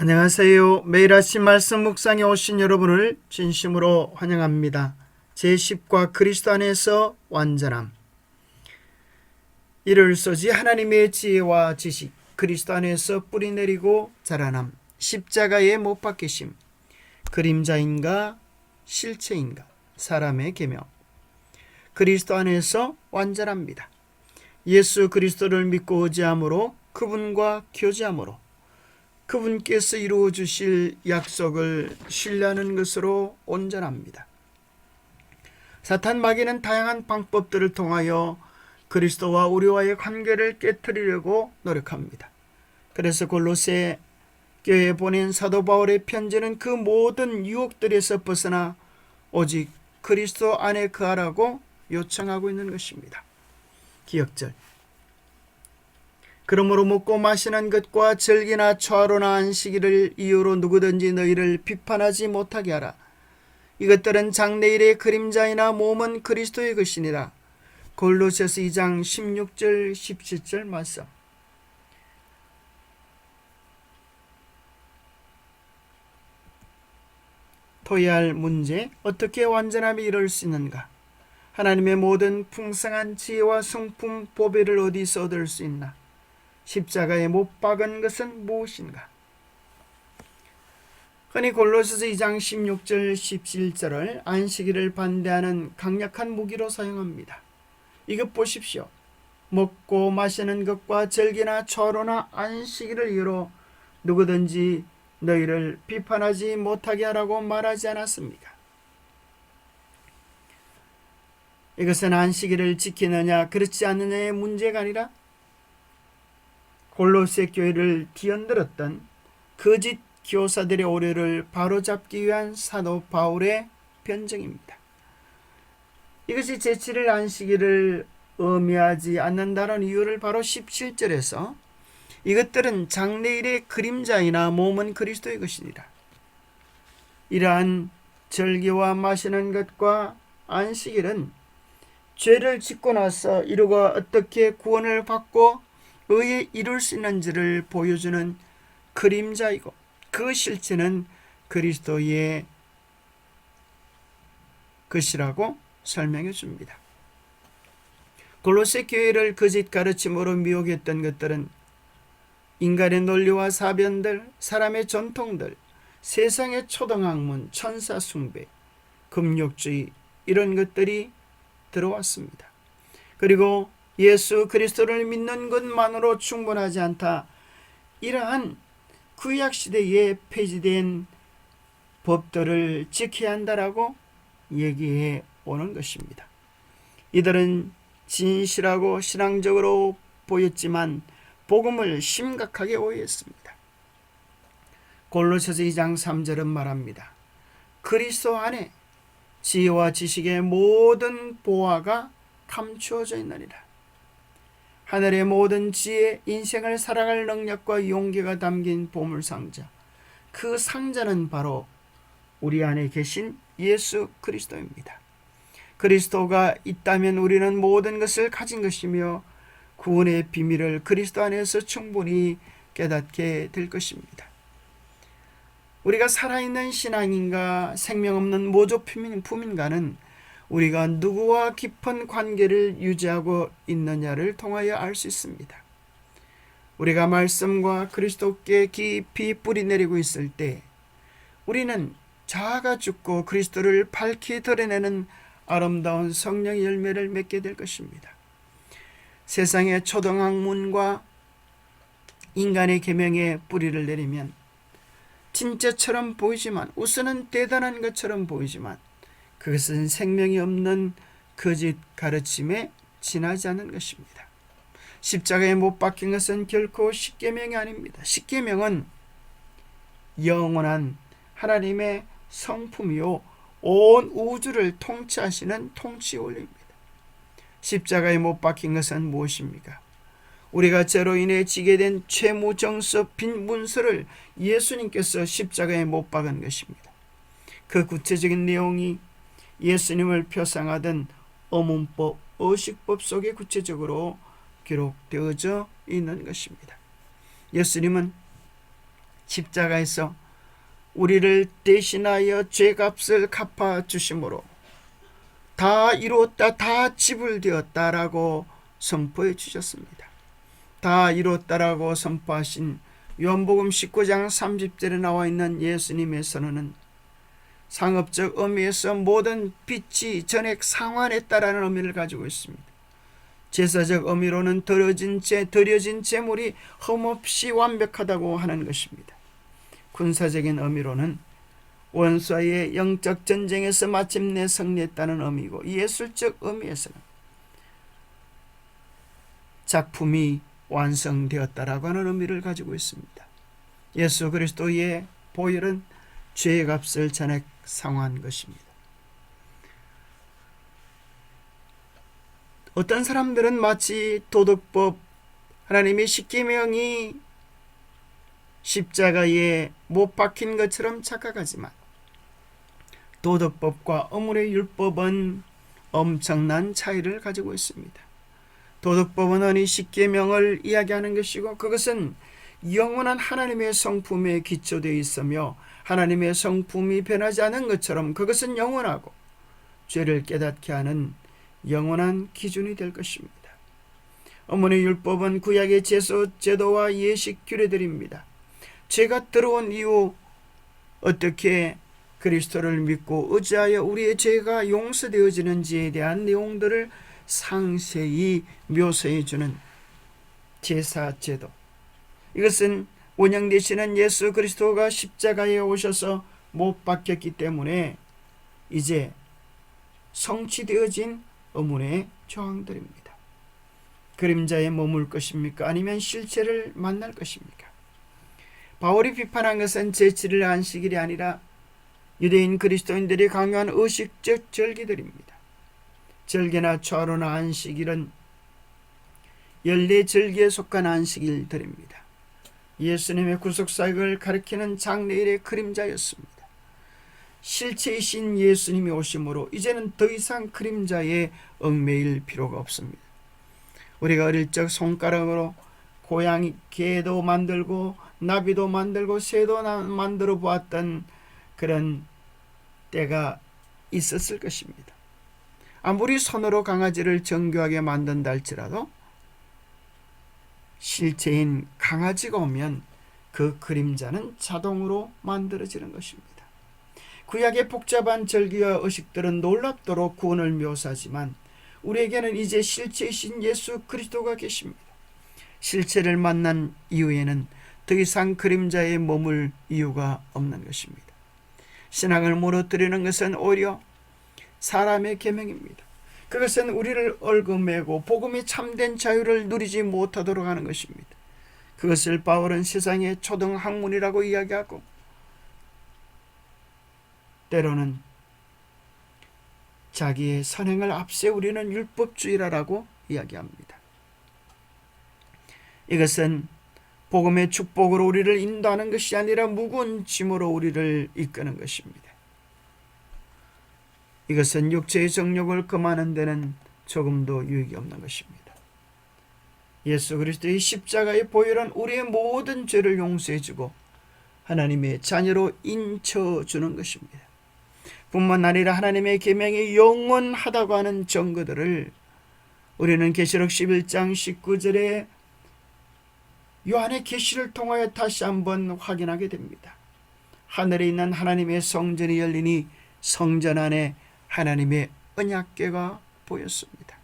안녕하세요. 매일 아침 말씀 묵상에 오신 여러분을 진심으로 환영합니다. 제10과 그리스도 안에서 완전함. 이를 쏘지 하나님의 지혜와 지식, 그리스도 안에서 뿌리내리고 자라남, 십자가에 못 박히심, 그림자인가 실체인가, 사람의 계명. 그리스도 안에서 완전합니다. 예수 그리스도를 믿고 의지함으로, 그분과 교제함으로 그분께서 이루어 주실 약속을 신뢰하는 것으로 온전합니다. 사탄 마귀는 다양한 방법들을 통하여 그리스도와 우리와의 관계를 깨트리려고 노력합니다. 그래서 골로새 교회에 보낸 사도 바울의 편지는 그 모든 유혹들에서 벗어나 오직 그리스도 안에 거하라고 요청하고 있는 것입니다. 기억절. 그러므로 먹고 마시는 것과 절기나 초하루나 안식일을 이유로 누구든지 너희를 비판하지 못하게 하라. 이것들은 장래일의 그림자이나 몸은 그리스도의 것이니라. 골로새서 2장 16절 17절 말씀. 토의할 문제, 어떻게 완전함이 이룰 수 있는가? 하나님의 모든 풍성한 지혜와 성품, 보배를 어디서 얻을 수 있나? 십자가에 못 박은 것은 무엇인가? 흔히 골로새서 2장 16절 17절을 안식일을 반대하는 강력한 무기로 사용합니다. 이것 보십시오. 먹고 마시는 것과 절기나 초하루나 안식일을 이유로 누구든지 너희를 비판하지 못하게 하라고 말하지 않았습니까? 이것은 안식일을 지키느냐 그렇지 않느냐의 문제가 아니라 골로새 교회를 뒤흔들었던 거짓 교사들의 오류를 바로잡기 위한 사도 바울의 변증입니다. 이것이 제7일 안식일을 의미하지 않는다는 이유를 바로 17절에서 이것들은 장래일의 그림자이나 몸은 그리스도의 것이니라. 이러한 절기와 마시는 것과 안식일은 죄를 짓고 나서 이루고 어떻게 구원을 받고 의에 이룰 수 있는지를 보여주는 그림자이고 그 실체는 그리스도의 것이라고 설명해 줍니다. 골로새 교회를 거짓 가르침으로 미혹했던 것들은 인간의 논리와 사변들, 사람의 전통들, 세상의 초등학문, 천사 숭배, 금욕주의 이런 것들이 들어왔습니다. 그리고 예수 그리스도를 믿는 것만으로 충분하지 않다. 이러한 구약시대에 폐지된 법들을 지켜야 한다라고 얘기해 오는 것입니다. 이들은 진실하고 신앙적으로 보였지만 복음을 심각하게 오해했습니다. 골로새서 2장 3절은 말합니다. 그리스도 안에 지혜와 지식의 모든 보화가 감추어져 있느니라. 하늘의 모든 지혜, 인생을 살아갈 능력과 용기가 담긴 보물상자, 그 상자는 바로 우리 안에 계신 예수 그리스도입니다. 그리스도가 있다면 우리는 모든 것을 가진 것이며 구원의 비밀을 그리스도 안에서 충분히 깨닫게 될 것입니다. 우리가 살아있는 신앙인가 생명 없는 모조품인가는 우리가 누구와 깊은 관계를 유지하고 있느냐를 통하여 알 수 있습니다. 우리가 말씀과 그리스도께 깊이 뿌리내리고 있을 때 우리는 자아가 죽고 그리스도를 밝히 드러내는 아름다운 성령의 열매를 맺게 될 것입니다. 세상의 초등학문과 인간의 계명에 뿌리를 내리면 진짜처럼 보이지만, 우선은 대단한 것처럼 보이지만 그것은 생명이 없는 거짓 가르침에 지나지 않는 것입니다. 십자가에 못 박힌 것은 결코 십계명이 아닙니다. 십계명은 영원한 하나님의 성품이요 온 우주를 통치하시는 통치 원리입니다. 십자가에 못 박힌 것은 무엇입니까? 우리가 죄로 인해 지게 된 채무정서 빈 문서를 예수님께서 십자가에 못 박은 것입니다. 그 구체적인 내용이 예수님을 표상하던 어문법, 어식법 속에 구체적으로 기록되어져 있는 것입니다. 예수님은 십자가에서 우리를 대신하여 죄값을 갚아주심으로 다 이루었다, 다 지불되었다라고 선포해 주셨습니다. 다 이루었다라고 선포하신 요한복음 19장 30절에 나와 있는 예수님의 선언은 상업적 의미에서 모든 빚이 전액 상환했다라는 의미를 가지고 있습니다. 제사적 의미로는 드려진 제물이 흠없이 완벽하다고 하는 것입니다. 군사적인 의미로는 원수와의 영적 전쟁에서 마침내 승리했다는 의미고, 예술적 의미에서는 작품이 완성되었다라고 하는 의미를 가지고 있습니다. 예수 그리스도의 보혈은 죄의 값을 전액 상환한 것입니다. 어떤 사람들은 마치 도덕법, 하나님의 십계명이 십자가에 못 박힌 것처럼 착각하지만 도덕법과 어문의 율법은 엄청난 차이를 가지고 있습니다. 도덕법은 흔히 십계명을 이야기하는 것이고, 그것은 영원한 하나님의 성품에 기초되어 있으며 하나님의 성품이 변하지 않은 것처럼 그것은 영원하고 죄를 깨닫게 하는 영원한 기준이 될 것입니다. 어머니 율법은 구약의 제도와 예식 규례들입니다. 죄가 들어온 이후 어떻게 그리스도를 믿고 의지하여 우리의 죄가 용서되어지는지에 대한 내용들을 상세히 묘사해 주는 제사제도, 이것은 원형 되시는 예수 그리스도가 십자가에 오셔서 못 박혔기 때문에 이제 성취되어진 의문의 조항들입니다. 그림자에 머물 것입니까? 아니면 실체를 만날 것입니까? 바울이 비판한 것은 제7일 안식일이 아니라 유대인 그리스도인들이 강요한 의식적 절기들입니다. 절개나 초하루나 안식일은 14절기에 속한 안식일들입니다. 예수님의 구속사역을 가리키는 장래일의 그림자였습니다. 실체이신 예수님이 오심으로 이제는 더 이상 그림자에 얽매일 필요가 없습니다. 우리가 어릴 적 손가락으로 고양이, 개도 만들고 나비도 만들고 새도 만들어 보았던 그런 때가 있었을 것입니다. 아무리 손으로 강아지를 정교하게 만든다 할지라도 실체인 강아지가 오면 그 그림자는 자동으로 만들어지는 것입니다. 구약의 복잡한 절기와 의식들은 놀랍도록 구원을 묘사하지만 우리에게는 이제 실체이신 예수 그리스도가 계십니다. 실체를 만난 이후에는 더 이상 그림자에 머물 이유가 없는 것입니다. 신앙을 무너뜨리는 것은 오히려 사람의 계명입니다. 그것은 우리를 얽어매고 복음의 참된 자유를 누리지 못하도록 하는 것입니다. 그것을 바울은 세상의 초등학문이라고 이야기하고, 때로는 자기의 선행을 앞세우려는 율법주의라고 이야기합니다. 이것은 복음의 축복으로 우리를 인도하는 것이 아니라 무거운 짐으로 우리를 이끄는 것입니다. 이것은 육체의 정욕을 금하는 데는 조금도 유익이 없는 것입니다. 예수 그리스도의 십자가의 보혈은 우리의 모든 죄를 용서해주고 하나님의 자녀로 인쳐주는 것입니다. 뿐만 아니라 하나님의 계명이 영원하다고 하는 증거들을 우리는 계시록 11장 19절에 요한의 계시를 통하여 다시 한번 확인하게 됩니다. 하늘에 있는 하나님의 성전이 열리니 성전 안에 하나님의 언약궤가 보였습니다.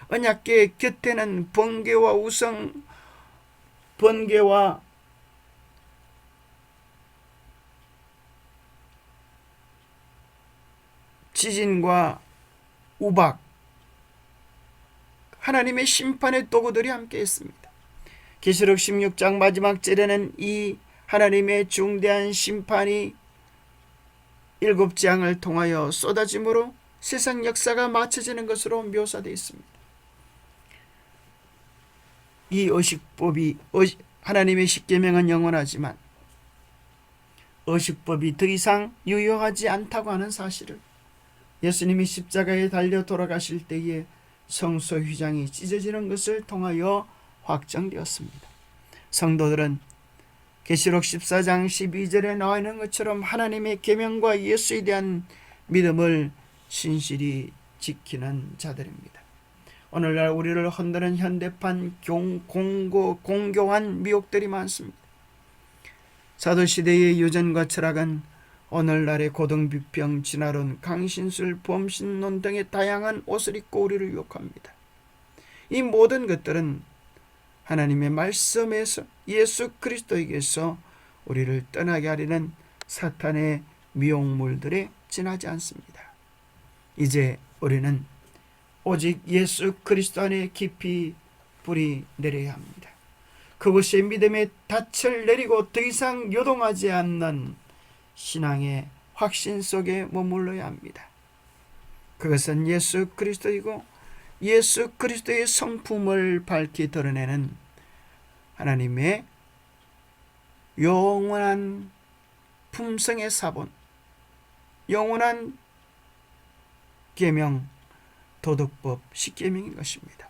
언약궤 곁에는 번개와 우성, 번개와 지진과 우박, 하나님의 심판의 도구들이 함께 있습니다. 계시록 16장 마지막 절에는 이 하나님의 중대한 심판이 7재앙을 통하여 쏟아짐으로 세상 역사가 마쳐지는 것으로 묘사되어 있습니다. 이 의식법이, 하나님의 십계명은 영원하지만 의식법이 더 이상 유효하지 않다고 하는 사실을 예수님이 십자가에 달려 돌아가실 때에 성소 휘장이 찢어지는 것을 통하여 확정되었습니다. 성도들은 계시록 14장 12절에 나와 있는 것처럼 하나님의 계명과 예수에 대한 믿음을 신실히 지키는 자들입니다. 오늘날 우리를 흔드는 현대판 공교한 미혹들이 많습니다. 사도시대의 유전과 철학은 오늘날의 고등비평, 진화론, 강신술, 범신론 등의 다양한 옷을 입고 우리를 유혹합니다. 이 모든 것들은 하나님의 말씀에서 예수 그리스도에게서 우리를 떠나게 하려는 사탄의 미혹물들에 지나지 않습니다. 이제 우리는 오직 예수 그리스도 안에 깊이 뿌리 내려야 합니다. 그것이 믿음의 닻을 내리고 더 이상 요동하지 않는 신앙의 확신 속에 머물러야 합니다. 그것은 예수 그리스도이고 예수 그리스도의 성품을 밝히 드러내는 하나님의 영원한 품성의 사본, 영원한 계명, 도덕법, 십계명인 것입니다.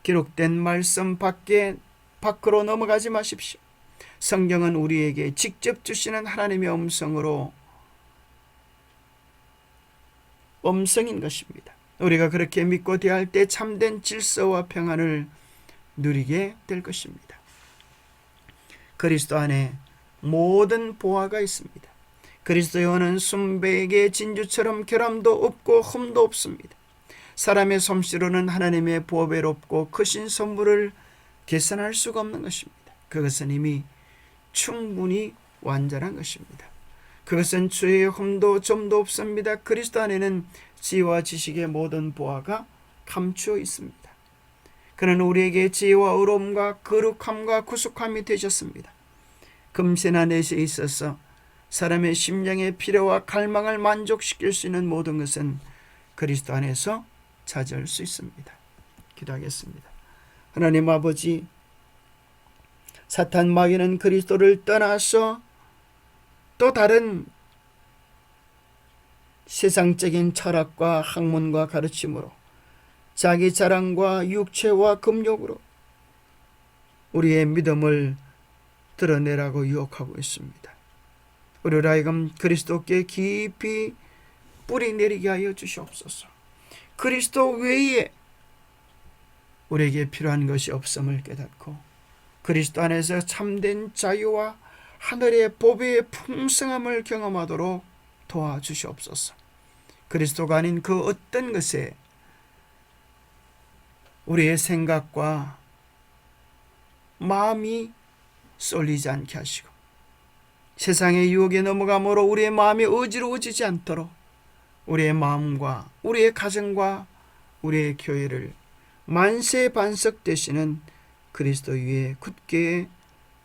기록된 말씀 밖으로 넘어가지 마십시오. 성경은 우리에게 직접 주시는 하나님의 음성인 것입니다. 우리가 그렇게 믿고 대할 때 참된 질서와 평안을 누리게 될 것입니다. 그리스도 안에 모든 보화가 있습니다. 그리스도의 은은 순백의 진주처럼 결함도 없고 흠도 없습니다. 사람의 솜씨로는 하나님의 보배롭고 크신 선물을 계산할 수가 없는 것입니다. 그것은 이미 충분히 완전한 것입니다. 그것은 죄의 흠도 점도 없습니다. 그리스도 안에는 지혜와 지식의 모든 보화가 감추어 있습니다. 그는 우리에게 지혜와 의로움과 거룩함과 구속함이 되셨습니다. 금세나 내세에 있어서 사람의 심령의 필요와 갈망을 만족시킬 수 있는 모든 것은 그리스도 안에서 찾을 수 있습니다. 기도하겠습니다. 하나님 아버지, 사탄 마귀는 그리스도를 떠나서 또 다른 세상적인 철학과 학문과 가르침으로 자기 자랑과 육체와 금욕으로 우리의 믿음을 드러내라고 유혹하고 있습니다. 우리를 하여금 그리스도께 깊이 뿌리 내리게 하여 주시옵소서. 그리스도 외에 우리에게 필요한 것이 없음을 깨닫고 그리스도 안에서 참된 자유와 하늘의 보배의 풍성함을 경험하도록 도와주시옵소서. 그리스도가 아닌 그 어떤 것에 우리의 생각과 마음이 쏠리지 않게 하시고 세상의 유혹에 넘어감으로 우리의 마음이 어지러워지지 않도록 우리의 마음과 우리의 가정과 우리의 교회를 만세반석 되시는 그리스도 위에 굳게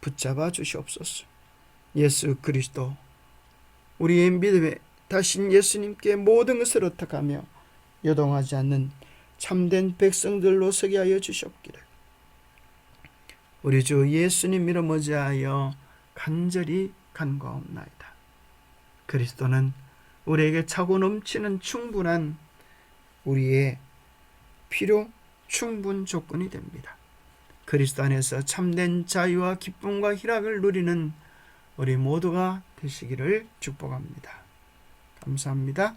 붙잡아 주시옵소서. 예수 그리스도 우리의 믿음에 다신 예수님께 모든 것을 의탁하며 요동하지 않는 참된 백성들로 서게 하여 주시옵기를 우리 주 예수님 이름 의지하여 간절히 간구하옵나이다. 그리스도는 우리에게 차고 넘치는 충분한 우리의 필요 충분 조건이 됩니다. 그리스도 안에서 참된 자유와 기쁨과 희락을 누리는 우리 모두가 되시기를 축복합니다. 감사합니다.